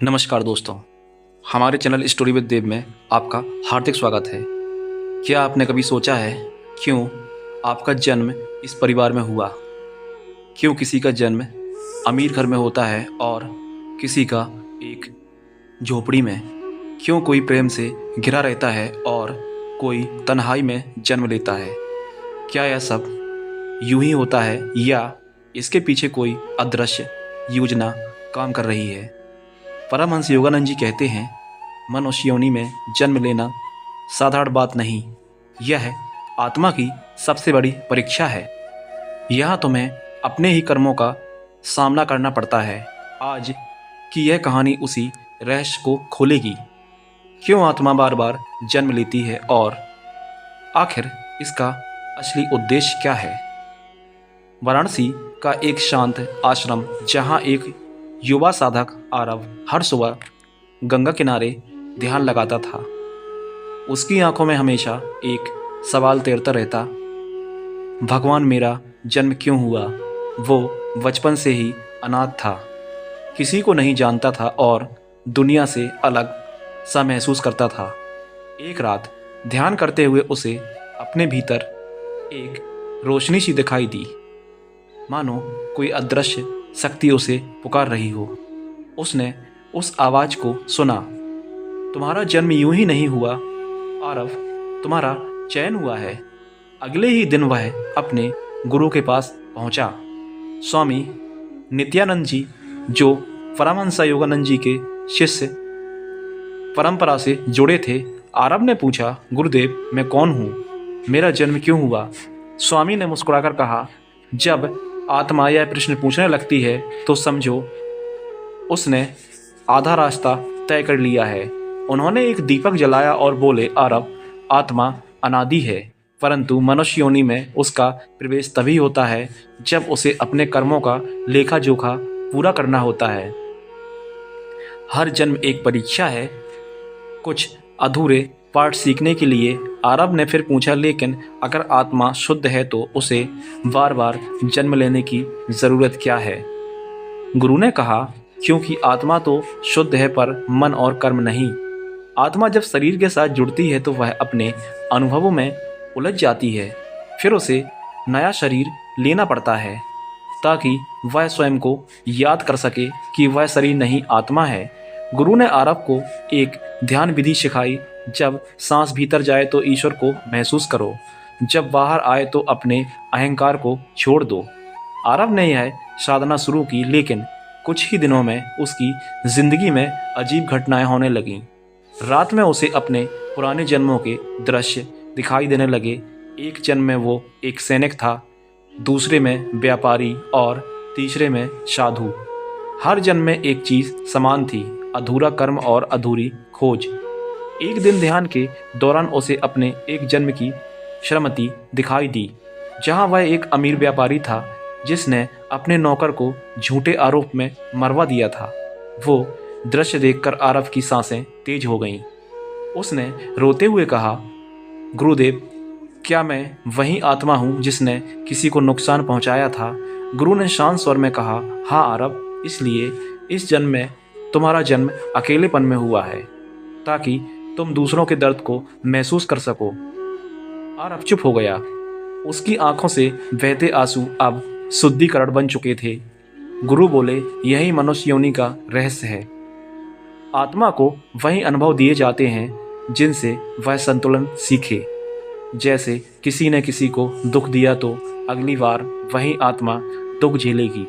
नमस्कार दोस्तों, हमारे चैनल स्टोरी विद देव में आपका हार्दिक स्वागत है। क्या आपने कभी सोचा है क्यों आपका जन्म इस परिवार में हुआ? क्यों किसी का जन्म अमीर घर में होता है और किसी का एक झोपड़ी में? क्यों कोई प्रेम से घिरा रहता है और कोई तन्हाई में जन्म लेता है? क्या यह सब यूं ही होता है या इसके पीछे कोई अदृश्य योजना काम कर रही है? परमहंस योगानंद जी कहते हैं, मनुष्य योनि में जन्म लेना साधारण बात नहीं, यह आत्मा की सबसे बड़ी परीक्षा है। यहाँ तुम्हें अपने ही कर्मों का सामना करना पड़ता है। आज की यह कहानी उसी रहस्य को खोलेगी। क्यों आत्मा बार बार जन्म लेती है और आखिर इसका असली उद्देश्य क्या है? वाराणसी का एक शांत आश्रम, जहाँ एक युवा साधक आरव हर सुबह गंगा किनारे ध्यान लगाता था। उसकी आंखों में हमेशा एक सवाल तैरता रहता, भगवान मेरा जन्म क्यों हुआ? वो बचपन से ही अनाथ था, किसी को नहीं जानता था और दुनिया से अलग सा महसूस करता था। एक रात ध्यान करते हुए उसे अपने भीतर एक रोशनी सी दिखाई दी, मानो कोई अदृश्य शक्ति उसे पुकार रही हो। उसने उस आवाज को सुना, तुम्हारा जन्म यूं ही नहीं हुआ आरव, तुम्हारा चयन हुआ है। अगले ही दिन वह अपने गुरु के पास पहुंचा। स्वामी नित्यानंद जी, जो परमहंस योगानंद जी के शिष्य परंपरा से जुड़े थे। आरव ने पूछा, गुरुदेव मैं कौन हूँ? मेरा जन्म क्यों हुआ? स्वामी ने मुस्कुराकर कहा, जब आत्मा यह प्रश्न पूछने लगती है तो समझो उसने आधा रास्ता तय कर लिया है। उन्होंने एक दीपक जलाया और बोले, आरव, आत्मा अनादि है, परंतु मनुष्य योनि में उसका प्रवेश तभी होता है जब उसे अपने कर्मों का लेखा जोखा पूरा करना होता है। हर जन्म एक परीक्षा है। कुछ अधूरे पाठ सीखने के लिए आरव ने फिर पूछा, लेकिन अगर आत्मा शुद्ध है तो उसे बार बार जन्म लेने की ज़रूरत क्या है? गुरु ने कहा, क्योंकि आत्मा तो शुद्ध है पर मन और कर्म नहीं। आत्मा जब शरीर के साथ जुड़ती है तो वह अपने अनुभवों में उलझ जाती है। फिर उसे नया शरीर लेना पड़ता है ताकि वह स्वयं को याद कर सके कि वह शरीर नहीं आत्मा है। गुरु ने आरव को एक ध्यान विधि सिखाई। जब सांस भीतर जाए तो ईश्वर को महसूस करो, जब बाहर आए तो अपने अहंकार को छोड़ दो। आरव ने यह साधना शुरू की, लेकिन कुछ ही दिनों में उसकी जिंदगी में अजीब घटनाएं होने लगीं। रात में उसे अपने पुराने जन्मों के दृश्य दिखाई देने लगे। एक जन्म में वो एक सैनिक था, दूसरे में व्यापारी और तीसरे में साधु। हर जन्म में एक चीज समान थी, अधूरा कर्म और अधूरी खोज। एक दिन ध्यान के दौरान उसे अपने एक जन्म की श्रीमती दिखाई दी, जहां वह एक अमीर व्यापारी था जिसने अपने नौकर को झूठे आरोप में मरवा दिया था। वो दृश्य देखकर आरव की सांसें तेज हो गईं। उसने रोते हुए कहा, गुरुदेव, क्या मैं वही आत्मा हूँ जिसने किसी को नुकसान पहुँचाया था? गुरु ने शांत स्वर में कहा, हाँ आरव, इसलिए इस जन्म में तुम्हारा जन्म अकेलेपन में हुआ है ताकि तुम दूसरों के दर्द को महसूस कर सको। आरव चुप हो गया। उसकी आंखों से बहते आंसू अब शुद्धिकरण बन चुके थे। गुरु बोले, यही मनुष्य योनि का रहस्य है। आत्मा को वही अनुभव दिए जाते हैं जिनसे वह संतुलन सीखे। जैसे किसी ने किसी को दुख दिया तो अगली बार वही आत्मा दुख झेलेगी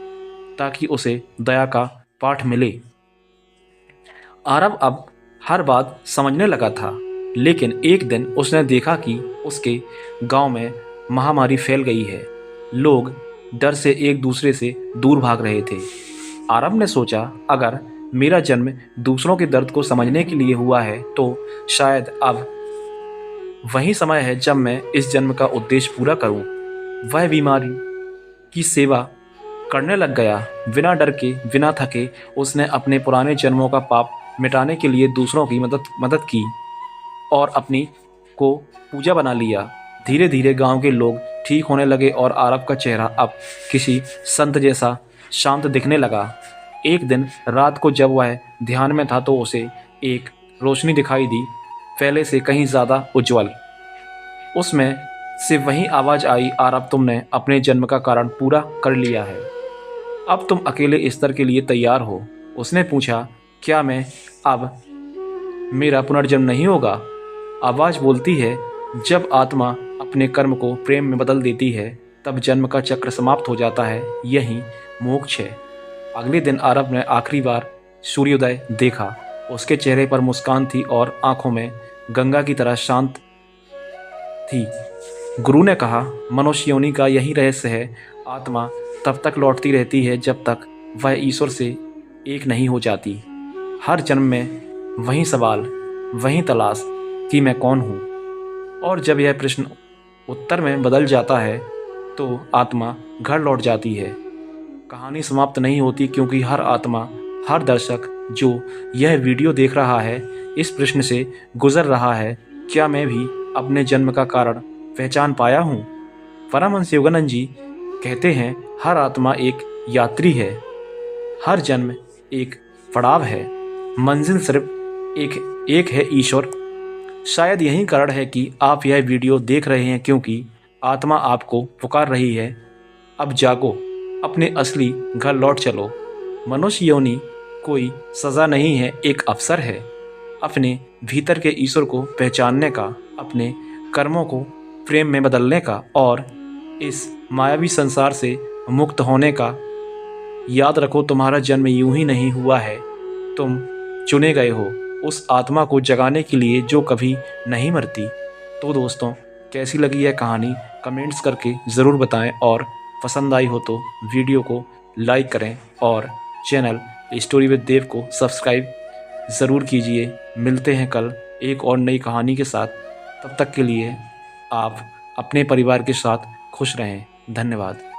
ताकि उसे दया का पाठ मिले। आरव अब हर बात समझने लगा था, लेकिन एक दिन उसने देखा कि उसके गांव में महामारी फैल गई है। लोग डर से एक दूसरे से दूर भाग रहे थे। आरव ने सोचा, अगर मेरा जन्म दूसरों के दर्द को समझने के लिए हुआ है तो शायद अब वही समय है जब मैं इस जन्म का उद्देश्य पूरा करूं। वह बीमारी की सेवा करने लग गया। बिना डर के, बिना थके उसने अपने पुराने जन्मों का पाप मिटाने के लिए दूसरों की मदद की और अपनी को पूजा बना लिया। धीरे धीरे गांव के लोग ठीक होने लगे और आरव का चेहरा अब किसी संत जैसा शांत दिखने लगा। एक दिन रात को जब वह ध्यान में था तो उसे एक रोशनी दिखाई दी, पहले से कहीं ज़्यादा उज्जवल। उसमें से वही आवाज़ आई, और अब तुमने अपने जन्म का कारण पूरा कर लिया है। अब तुम अकेले स्तर के लिए तैयार हो। उसने पूछा, क्या मैं अब मेरा पुनर्जन्म नहीं होगा? आवाज़ बोलती है, जब आत्मा अपने कर्म को प्रेम में बदल देती है तब जन्म का चक्र समाप्त हो जाता है, यही मोक्ष है। अगले दिन आरव ने आखिरी बार सूर्योदय देखा। उसके चेहरे पर मुस्कान थी और आंखों में गंगा की तरह शांत थी। गुरु ने कहा, मनुष्य योनि का यही रहस्य है। आत्मा तब तक लौटती रहती है जब तक वह ईश्वर से एक नहीं हो जाती। हर जन्म में वही सवाल, वही तलाश कि मैं कौन हूँ। और जब यह प्रश्न उत्तर में बदल जाता है तो आत्मा घर लौट जाती है। कहानी समाप्त नहीं होती, क्योंकि हर आत्मा, हर दर्शक जो यह वीडियो देख रहा है, इस प्रश्न से गुजर रहा है, क्या मैं भी अपने जन्म का कारण पहचान पाया हूँ? परमहंस योगानंद जी कहते हैं, हर आत्मा एक यात्री है, हर जन्म एक पड़ाव है, मंजिल सिर्फ एक है, ईश्वर। शायद यही कारण है कि आप यह वीडियो देख रहे हैं, क्योंकि आत्मा आपको पुकार रही है, अब जागो, अपने असली घर लौट चलो। मनुष्य योनि कोई सज़ा नहीं है, एक अवसर है अपने भीतर के ईश्वर को पहचानने का, अपने कर्मों को प्रेम में बदलने का और इस मायावी संसार से मुक्त होने का। याद रखो, तुम्हारा जन्म यूं ही नहीं हुआ है, तुम चुने गए हो उस आत्मा को जगाने के लिए जो कभी नहीं मरती। तो दोस्तों, कैसी लगी यह कहानी कमेंट्स करके ज़रूर बताएं, और पसंद आई हो तो वीडियो को लाइक करें और चैनल स्टोरी विद देव को सब्सक्राइब ज़रूर कीजिए। मिलते हैं कल एक और नई कहानी के साथ। तब तक के लिए आप अपने परिवार के साथ खुश रहें। धन्यवाद।